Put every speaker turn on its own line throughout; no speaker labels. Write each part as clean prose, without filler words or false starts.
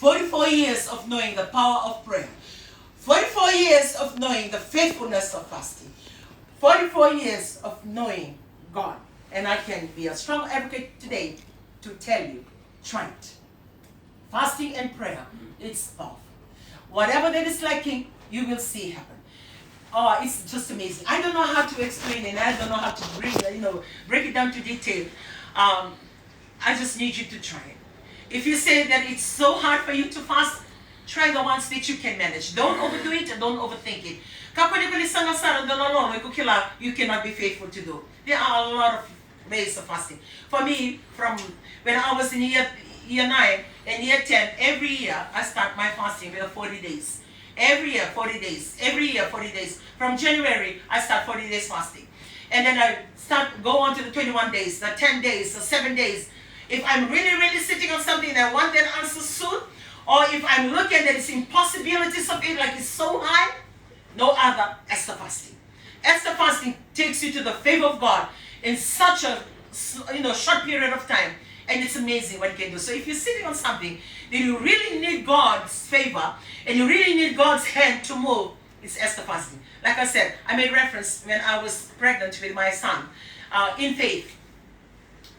44 years of knowing the power of prayer. 44 years of knowing the faithfulness of fasting. 44 years of knowing God. And I can be a strong advocate today to tell you, try it. Fasting and prayer, it's powerful. Whatever that is lacking, you will see happen. Oh, it's just amazing. I don't know how to explain it. I don't know how to break it down to detail. I just need you to try it. If you say that it's so hard for you to fast, try the ones that you can manage. Don't overdo it and don't overthink it. You cannot be faithful to do. There are a lot of ways of fasting. For me, from when I was in year 9 and year 10, every year I start my fasting with 40 days. Every year, 40 days. Every year, 40 days. From January, I start 40 days fasting. And then I go on to the 21 days, the 10 days, the 7 days. If I'm really sitting on something and I want that answer soon, or if I'm looking at its impossibilities of it, like it's so high, no other Esther fasting. Esther fasting takes you to the favor of God in such a short period of time. And it's amazing what it can do. So if you're sitting on something that you really need God's favor and you really need God's hand to move, it's Esther fasting. Like I said, I made reference when I was pregnant with my son in faith.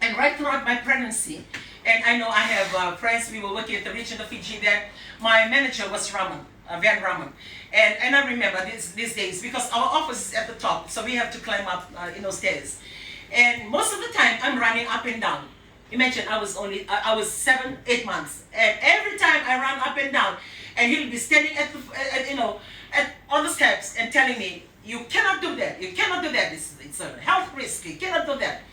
And right throughout my pregnancy, and I know I have friends, we were working at the region of Fiji then, my manager was Van Raman. And I remember these days, because our office is at the top, so we have to climb up stairs. And most of the time, I'm running up and down. Imagine I was 7, 8 months, and every time I run up and down, and he'll be standing on the steps and telling me, "You cannot do that. You cannot do that. It's a health risk. You cannot do that."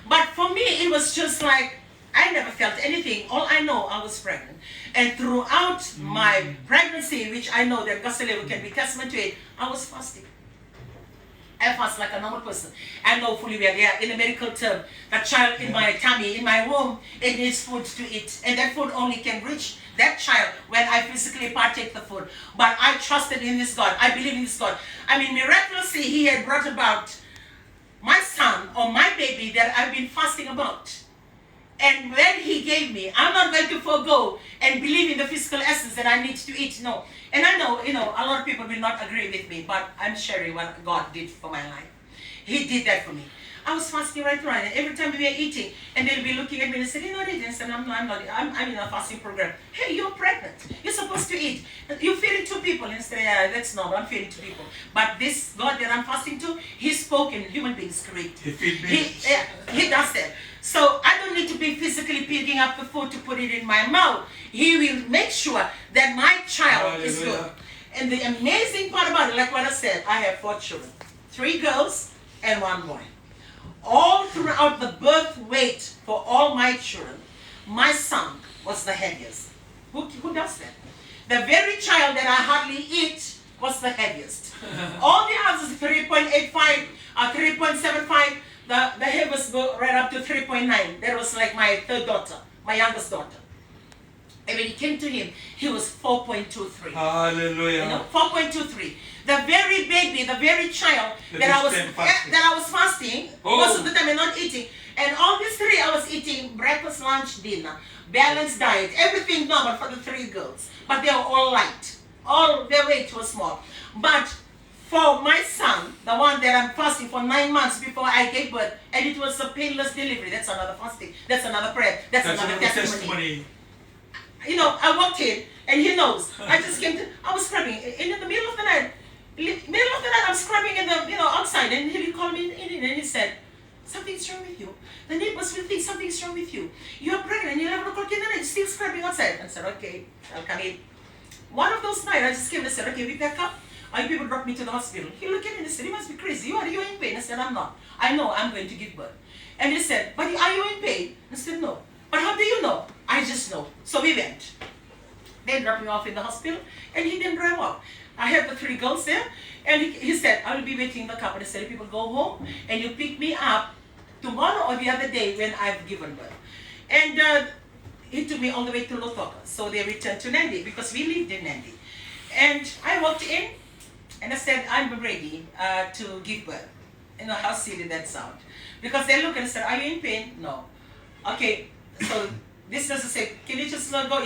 But for me, it was just like I never felt anything. All I know, I was pregnant, and throughout my pregnancy, which I know that Gospel can be testament to it, I was fasting. I fast like a normal person. I know fully well, in a medical term, that child in my tummy, in my womb, it needs food to eat. And that food only can reach that child when I physically partake the food. But I trusted in this God. I believe in this God. I mean, miraculously, He had brought about my son or my baby that I've been fasting about. And when He gave me, I'm not going to forego and believe in the physical essence that I need to eat. No. And I know, a lot of people will not agree with me, but I'm sharing what God did for my life. He did that for me. I was fasting right through, and every time we were eating, and they'll be looking at me and say, "You're not eating." I said, "I'm not. I'm in a fasting program." "Hey, you're pregnant. You're supposed to eat. You're feeding 2 people." And I said, "Yeah, that's not. I'm feeding 2 people." But this God that I'm fasting to, He spoke in human beings created. He does that. So I don't need to be physically picking up the food to put it in my mouth. He will make sure that my child is good. And the amazing part about it, like what I said, I have 4 children. 3 girls and 1 boy. All throughout the birth weight for all my children, my son was the heaviest. Who does that? The very child that I hardly eat was the heaviest. All the others, 3.85, 3.75, the heaviest go right up to 3.9. That was like my 3rd daughter, my youngest daughter. And when it came to him, he was 4.23.
Hallelujah.
4.23. The very baby, the very child that I was fasting, most of the time I'm not eating. And all these 3 I was eating breakfast, lunch, dinner, balanced diet, everything normal for the 3 girls. But they were all light. All their weight was small. But for my son, the one that I'm fasting for 9 months before I gave birth, and it was a painless delivery. That's another fasting. That's another prayer. That's another testimony. I walked in, and he knows. I was scrubbing in the middle of the night. I'm scrubbing in the outside, and he called me in, and he said, "Something's wrong with you. The neighbors will think something's wrong with you. You're pregnant. 11 o'clock in the night, still scrubbing outside." I said, "Okay, I'll come in." One of those nights, I just came and said, "Okay, we pack up." And people brought me to the hospital. He looked at me and said, "You must be crazy. Are you in pain?" I said, "I'm not. I know I'm going to give birth." And he said, "But are you in pain?" I said, "No." "But how do you know?" "I just know." So we went. They dropped me off in the hospital, and he didn't drive off. I had the 3 girls there, and he said, "I will be waiting in the car." And I said, "People go home, and you pick me up tomorrow or the other day when I've given birth." And he took me all the way to Lotoka. So they returned to Nandi, because we lived in Nandi. And I walked in, and I said, "I'm ready to give birth." How silly that sounds. Because they looked and said, "Are you in pain?" "No." "Okay, so this doesn't say, can you just go?"